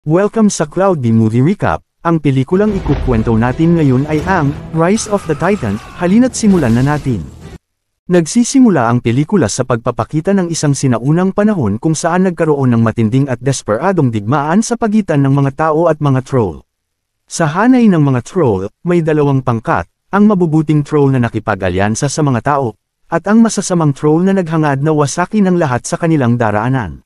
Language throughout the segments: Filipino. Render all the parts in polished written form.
Welcome sa Cloud B Movie Recap. Ang pelikulang ikukwento natin ngayon ay ang Rise of the Titan. Halina't simulan na natin. Nagsisimula ang pelikula sa pagpapakita ng isang sinaunang panahon kung saan nagkaroon ng matinding at desperadong digmaan sa pagitan ng mga tao at mga troll. Sa hanay ng mga troll, may dalawang pangkat, ang mabubuting troll na nakipag-alyansa sa mga tao, at ang masasamang troll na naghangad na wasakin ang lahat sa kanilang daraanan.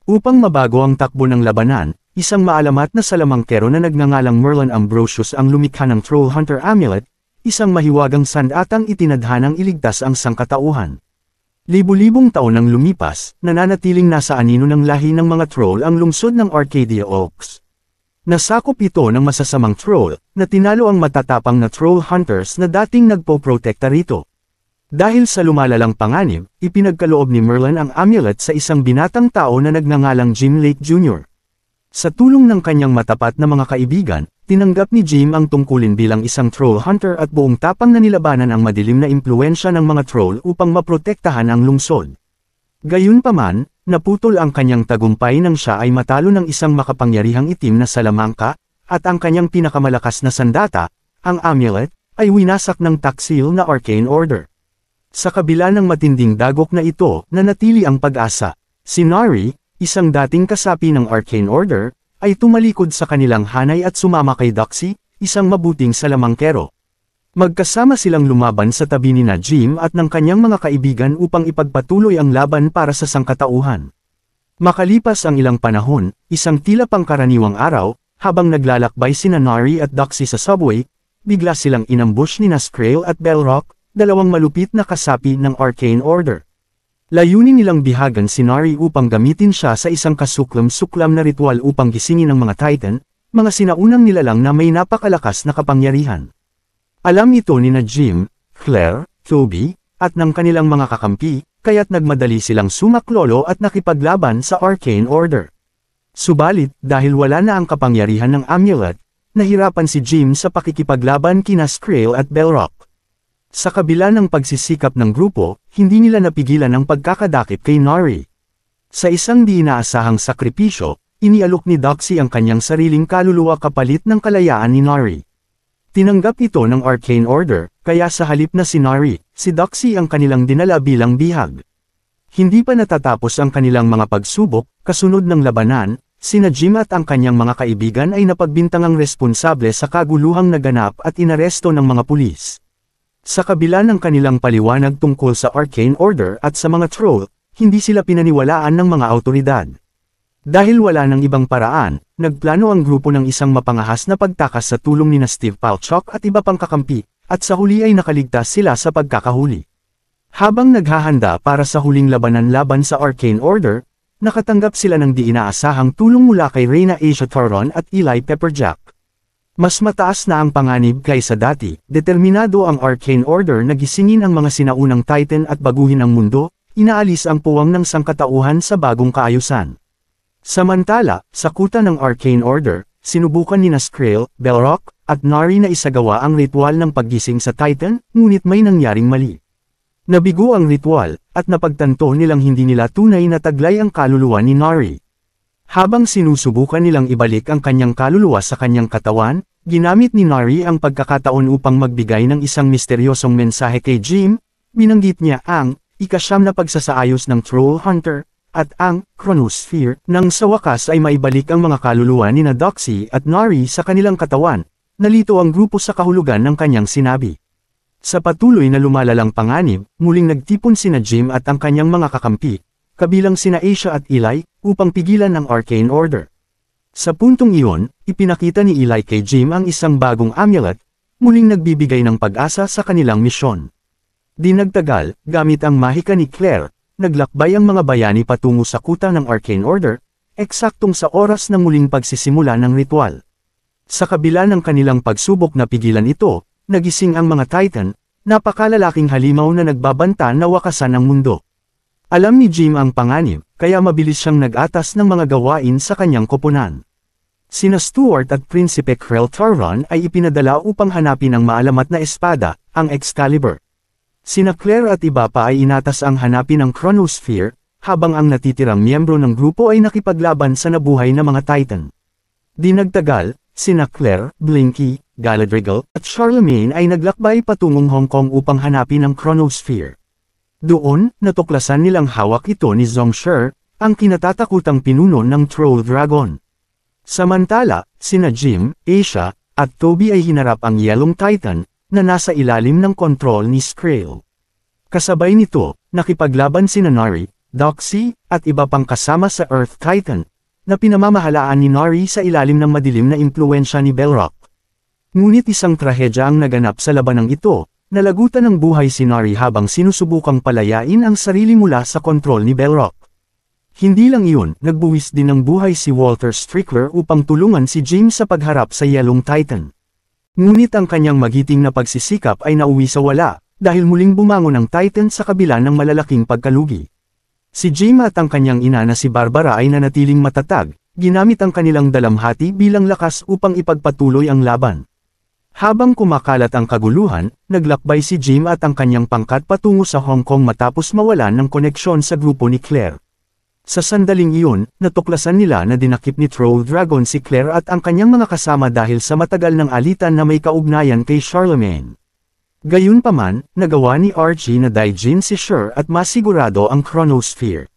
Upang mabago ang takbo ng labanan, isang maalamat na salamangkero na nagngangalang Merlin Ambrosius ang lumikha ng Troll Hunter Amulet, isang mahiwagang sandatang itinadhanang iligtas ang sangkatauhan. Libu-libong taon nang lumipas, nananatiling nasa anino ng lahi ng mga troll ang lungsod ng Arcadia Oaks. Nasakop ito ng masasamang troll, na tinalo ang matatapang na troll hunters na dating nagpo-protekta rito. Dahil sa lumalalang panganib, ipinagkaloob ni Merlin ang amulet sa isang binatang tao na nagngangalang Jim Lake Jr. Sa tulong ng kanyang matapat na mga kaibigan, tinanggap ni Jim ang tungkulin bilang isang troll hunter at buong tapang na nilabanan ang madilim na impluwensya ng mga troll upang maprotektahan ang lungsod. Gayunpaman, naputol ang kanyang tagumpay nang siya ay matalo ng isang makapangyarihang itim na salamangka, at ang kanyang pinakamalakas na sandata, ang amulet, ay winasak ng taksil na Arcane Order. Sa kabila ng matinding dagok na ito, nanatili ang pag-asa. Si Nari, isang dating kasapi ng Arcane Order, ay tumalikod sa kanilang hanay at sumama kay Doxy, isang mabuting salamangkero. Magkasama silang lumaban sa tabi ni Jim at ng kanyang mga kaibigan upang ipagpatuloy ang laban para sa sangkatauhan. Makalipas ang ilang panahon, isang tila pangkaraniwang araw, habang naglalakbay sina Nari at Doxy sa subway, bigla silang inambush ni Skrill at Belrock, dalawang malupit na kasapi ng Arcane Order. Layunin nilang bihagan si Nari upang gamitin siya sa isang kasuklam-suklam na ritual upang gisingin ang mga Titan, mga sinaunang nilalang na may napakalakas na kapangyarihan. Alam ito ni Jim, Claire, Toby, at ng kanilang mga kakampi, kaya't nagmadali silang sumaklolo at nakipaglaban sa Arcane Order. Subalit, dahil wala na ang kapangyarihan ng amulet, nahirapan si Jim sa pakikipaglaban kina Skrill at Belrock. Sa kabila ng pagsisikap ng grupo, hindi nila napigilan ang pagkakadakip kay Nari. Sa isang di inaasahang sakripisyo, inialok ni Doxy ang kanyang sariling kaluluwa kapalit ng kalayaan ni Nari. Tinanggap ito ng Arcane Order, kaya sa halip na si Nari, si Doxy ang kanilang dinala bilang bihag. Hindi pa natatapos ang kanilang mga pagsubok, kasunod ng labanan, sina Jim at ang kanyang mga kaibigan ay napagbintangang responsable sa kaguluhang naganap at inaresto ng mga pulis. Sa kabila ng kanilang paliwanag tungkol sa Arcane Order at sa mga troll, hindi sila pinaniwalaan ng mga awtoridad. Dahil wala ng ibang paraan, nagplano ang grupo ng isang mapangahas na pagtakas sa tulong ni Steve Palchuk at iba pang kakampi, at sa huli ay nakaligtas sila sa pagkakahuli. Habang naghahanda para sa huling labanan laban sa Arcane Order, nakatanggap sila ng di inaasahang tulong mula kay Reyna Asia Tauron at Eli Pepperjack. Mas mataas na ang panganib kaysa dati, determinado ang Arcane Order na gisingin ang mga sinaunang Titan at baguhin ang mundo, inaalis ang puwang ng sangkatauhan sa bagong kaayusan. Samantala, sa kuta ng Arcane Order, sinubukan ni Skrill, Belrock, at Nari na isagawa ang ritual ng paggising sa Titan, ngunit may nangyaring mali. Nabigo ang ritual, at napagtanto nilang hindi nila tunay na taglay ang kaluluwa ni Nari. Habang sinusubukan nilang ibalik ang kanyang kaluluwa sa kanyang katawan, ginamit ni Nari ang pagkakataon upang magbigay ng isang misteryosong mensahe kay Jim, binanggit niya ang ika-9 na pagsasaayos ng Troll Hunter, at ang Chronosphere, nang sa wakas ay maibalik ang mga kaluluwa ni Doxy at Nari sa kanilang katawan, nalito ang grupo sa kahulugan ng kanyang sinabi. Sa patuloy na lumalalang panganib, muling nagtipon sina Jim at ang kanyang mga kakampi, kabilang sina Asia at Eli, upang pigilan ang Arcane Order. Sa puntong iyon, ipinakita ni Eli kay Jim ang isang bagong amulet, muling nagbibigay ng pag-asa sa kanilang misyon. Di nagtagal, gamit ang mahika ni Claire, naglakbay ang mga bayani patungo sa kuta ng Arcane Order, eksaktong sa oras ng muling pagsisimula ng ritual. Sa kabila ng kanilang pagsubok na pigilan ito, nagising ang mga Titan, napakalalaking halimaw na nagbabanta na wakasan ang mundo. Alam ni Jim ang panganib, kaya mabilis siyang nag-atas ng mga gawain sa kanyang koponan. Sina Stuart at Prinsipe Krell Tauron ay ipinadala upang hanapin ang maalamat na espada, ang Excalibur. Sina Claire at iba pa ay inatas ang hanapin ang Chronosphere, habang ang natitirang miyembro ng grupo ay nakipaglaban sa nabuhay na mga Titan. Di nagtagal, sina Claire, Blinky, Galadriel, at Charlemagne ay naglakbay patungong Hong Kong upang hanapin ang Chronosphere. Doon, natuklasan nilang hawak ito ni Zhongshi, ang kinatatakutang pinuno ng Troll Dragon. Samantala, sina Jim, Asia, at Toby ay hinarap ang Yellow Titan, na nasa ilalim ng kontrol ni Skrill. Kasabay nito, nakipaglaban sina Nari, Doxy, at iba pang kasama sa Earth Titan, na pinamamahalaan ni Nari sa ilalim ng madilim na impluensya ni Belrock. Ngunit isang trahedya ang naganap sa labanang ito, nalagutan ng buhay si Nari habang sinusubukang palayain ang sarili mula sa kontrol ni Belrock. Hindi lang iyon, nagbuwis din ng buhay si Walter Strickler upang tulungan si James sa pagharap sa Yellow Titan. Ngunit ang kanyang magiting na pagsisikap ay nauwi sa wala, dahil muling bumangon ang Titan sa kabila ng malalaking pagkalugi. Si James at ang kanyang ina na si Barbara ay nanatiling matatag, ginamit ang kanilang dalamhati bilang lakas upang ipagpatuloy ang laban. Habang kumakalat ang kaguluhan, naglakbay si James at ang kanyang pangkat patungo sa Hong Kong matapos mawalan ng koneksyon sa grupo ni Claire. Sa sandaling iyon, natuklasan nila na dinakip ni Troll Dragon si Claire at ang kanyang mga kasama dahil sa matagal ng alitan na may kaugnayan kay Charlemagne. Gayunpaman, nagawa ni Archie na daijin si Shur at masigurado ang Chronosphere.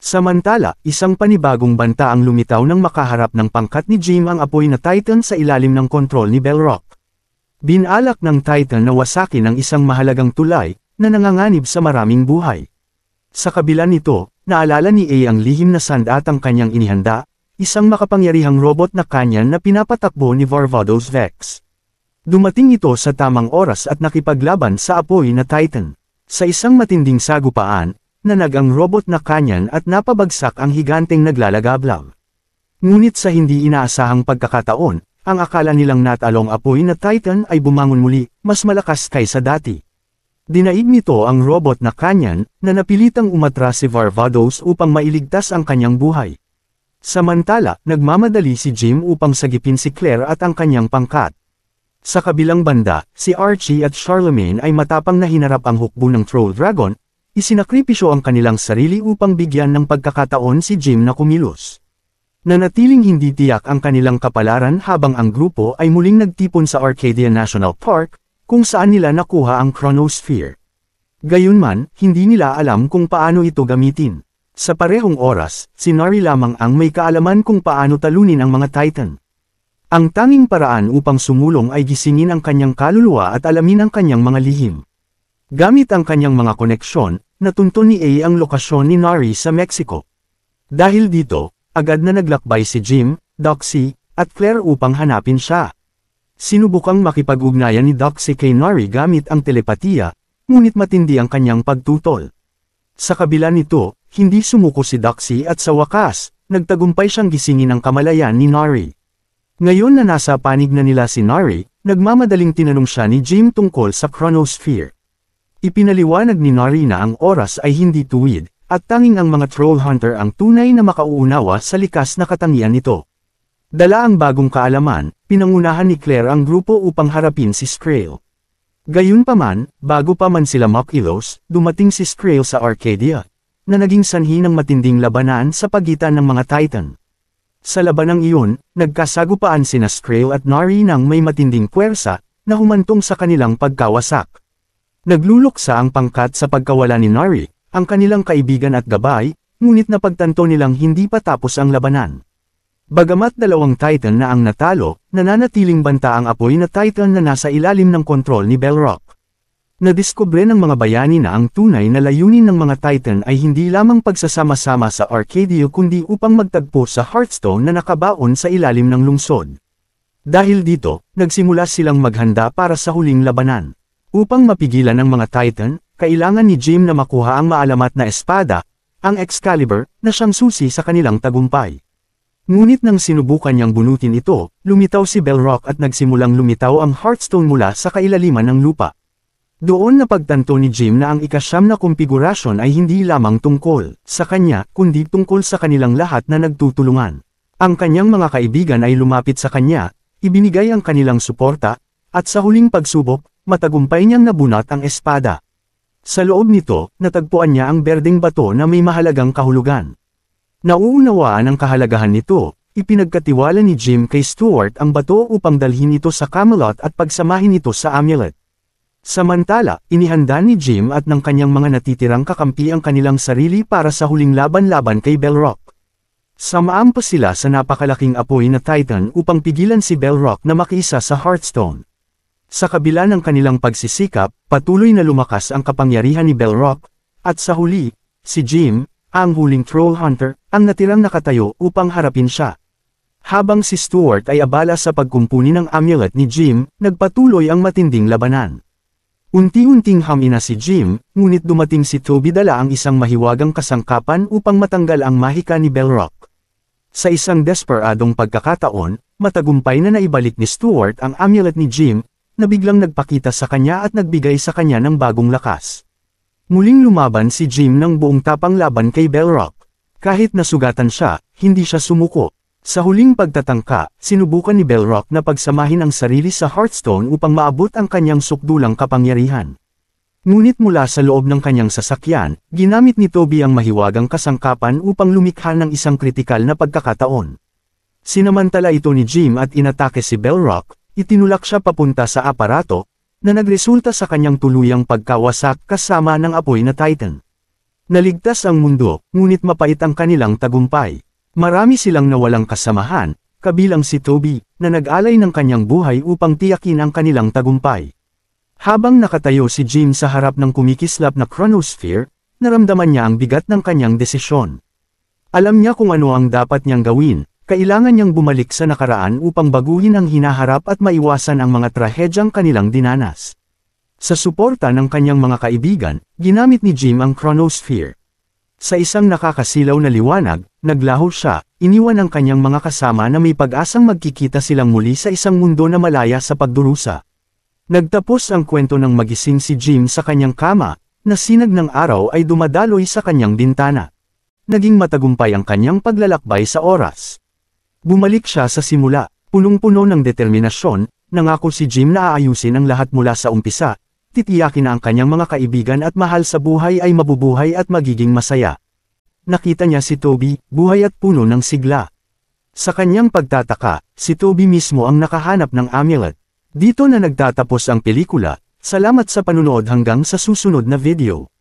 Samantala, isang panibagong banta ang lumitaw nang makaharap ng pangkat ni James ang apoy na Titan sa ilalim ng kontrol ni Belrock. Binalak ng Titan na wasakin ang isang mahalagang tulay, na nanganganib sa maraming buhay. Sa kabila nito, naalala ni A ang lihim na sand at ang kanyang inihanda, isang makapangyarihang robot na kanyan na pinapatakbo ni Varvados Vex. Dumating ito sa tamang oras at nakipaglaban sa apoy na Titan. Sa isang matinding sagupaan, nanag ang robot na kanyan at napabagsak ang higanteng naglalagablag. Ngunit sa hindi inaasahang pagkakataon, ang akala nilang natalong apoy na Titan ay bumangon muli, mas malakas kaysa dati. Dinaig nito ang robot na kanyan, na napilitang umatras si Varvados upang mailigtas ang kanyang buhay. Samantala, nagmamadali si Jim upang sagipin si Claire at ang kanyang pangkat. Sa kabilang banda, si Archie at Charlemagne ay matapang na hinarap ang hukbo ng Troll Dragon, isinakripisyo ang kanilang sarili upang bigyan ng pagkakataon si Jim na kumilos. Nanatiling hindi tiyak ang kanilang kapalaran habang ang grupo ay muling nagtipon sa Arcadia National Park, kung saan nila nakuha ang Chronosphere. Gayunman, hindi nila alam kung paano ito gamitin. Sa parehong oras, si Nari lamang ang may kaalaman kung paano talunin ang mga Titan. Ang tanging paraan upang sumulong ay gisingin ang kanyang kaluluwa at alamin ang kanyang mga lihim. Gamit ang kanyang mga koneksyon, natuntun ni A ang lokasyon ni Nari sa Mexico. Dahil dito, agad na naglakbay si Jim, Doxy, at Claire upang hanapin siya. Sinubukang makipag-ugnayan ni Doxy kay Nari gamit ang telepatiya, ngunit matindi ang kanyang pagtutol. Sa kabila nito, hindi sumuko si Doxy at sa wakas, nagtagumpay siyang gisingin ang kamalayan ni Nari. Ngayon na nasa panig na nila si Nari, nagmamadaling tinanong siya ni Jim tungkol sa Chronosphere. Ipinaliwanag ni Nari na ang oras ay hindi tuwid, at tanging ang mga troll hunter ang tunay na makauunawa sa likas na katangian nito. Dala ang bagong kaalaman, pinangunahan ni Claire ang grupo upang harapin si Skrill. Gayunpaman, bago pa man sila makilos, dumating si Skrill sa Arcadia, na naging sanhi ng matinding labanan sa pagitan ng mga Titan. Sa labanang iyon, nagkasagupaan sina Skrill at Nari ng may matinding puwersa, na humantong sa kanilang pagkawasak. Nagluluksa ang pangkat sa pagkawala ni Nari, ang kanilang kaibigan at gabay, ngunit napagtanto nilang hindi pa tapos ang labanan. Bagamat dalawang Titan na ang natalo, nananatiling banta ang apoy na Titan na nasa ilalim ng kontrol ni Belrock. Nadiskubre ng mga bayani na ang tunay na layunin ng mga Titan ay hindi lamang pagsasama-sama sa Arcadia kundi upang magtagpo sa Hearthstone na nakabaon sa ilalim ng lungsod. Dahil dito, nagsimula silang maghanda para sa huling labanan. Upang mapigilan ang mga Titan, kailangan ni Jim na makuha ang maalamat na espada, ang Excalibur, na siyang susi sa kanilang tagumpay. Ngunit nang sinubukan niyang bunutin ito, lumitaw si Belrock at nagsimulang lumitaw ang Hearthstone mula sa kailaliman ng lupa. Doon napagtanto ni Jim na ang ikasyam na kumpigurasyon ay hindi lamang tungkol sa kanya, kundi tungkol sa kanilang lahat na nagtutulungan. Ang kanyang mga kaibigan ay lumapit sa kanya, ibinigay ang kanilang suporta, at sa huling pagsubok, matagumpay niyang nabunot ang espada. Sa loob nito, natagpuan niya ang berdeng bato na may mahalagang kahulugan. Nauunawaan ang kahalagahan nito, ipinagkatiwala ni Jim kay Stuart ang bato upang dalhin ito sa Camelot at pagsamahin ito sa amulet. Samantala, inihanda ni Jim at ng kanyang mga natitirang kakampi ang kanilang sarili para sa huling laban-laban kay Belrock. Samaam pa sila sa napakalaking apoy na Titan upang pigilan si Belrock na makiisa sa Hearthstone. Sa kabila ng kanilang pagsisikap, patuloy na lumakas ang kapangyarihan ni Belrock, at sa huli, si Jim, ang huling Troll Hunter, ang natirang nakatayo upang harapin siya. Habang si Stuart ay abala sa pagkumpuni ng amulet ni Jim, nagpatuloy ang matinding labanan. Unti-unting hamina si Jim, ngunit dumating si Toby dala ang isang mahiwagang kasangkapan upang matanggal ang mahika ni Belrock. Sa isang desperadong pagkakataon, matagumpay na naibalik ni Stuart ang amulet ni Jim, na biglang nagpakita sa kanya at nagbigay sa kanya ng bagong lakas. Muling lumaban si Jim ng buong tapang laban kay Belrock. Kahit nasugatan siya, hindi siya sumuko. Sa huling pagtatangka, sinubukan ni Belrock na pagsamahin ang sarili sa Hearthstone upang maabot ang kanyang sukdulang kapangyarihan. Ngunit mula sa loob ng kanyang sasakyan, ginamit ni Toby ang mahiwagang kasangkapan upang lumikha ng isang kritikal na pagkakataon. Sinamantala ito ni Jim at inatake si Belrock, itinulak siya papunta sa aparato, na nagresulta sa kanyang tuluyang pagkawasak kasama ng apoy na Titan. Naligtas ang mundo, ngunit mapait ang kanilang tagumpay. Marami silang nawalang kasamahan, kabilang si Toby, na nag-alay ng kanyang buhay upang tiyakin ang kanilang tagumpay. Habang nakatayo si Jim sa harap ng kumikislap na Chronosphere, naramdaman niya ang bigat ng kanyang desisyon. Alam niya kung ano ang dapat niyang gawin, kailangan niyang bumalik sa nakaraan upang baguhin ang hinaharap at maiwasan ang mga trahedyang kanilang dinanas. Sa suporta ng kanyang mga kaibigan, ginamit ni Jim ang Chronosphere. Sa isang nakakasilaw na liwanag, naglaho siya, iniwan ang kanyang mga kasama na may pag-asang magkikita silang muli sa isang mundo na malaya sa pagdurusa. Nagtapos ang kwento ng magising si Jim sa kanyang kama, na sinag ng araw ay dumadaloy sa kanyang bintana. Naging matagumpay ang kanyang paglalakbay sa oras. Bumalik siya sa simula, punong-puno ng determinasyon, nangako si Jim na aayusin ang lahat mula sa umpisa. Titiyakin na ang kanyang mga kaibigan at mahal sa buhay ay mabubuhay at magiging masaya. Nakita niya si Toby, buhay at puno ng sigla. Sa kanyang pagtataka, si Toby mismo ang nakahanap ng amulet. Dito na nagtatapos ang pelikula. Salamat sa panunood hanggang sa susunod na video.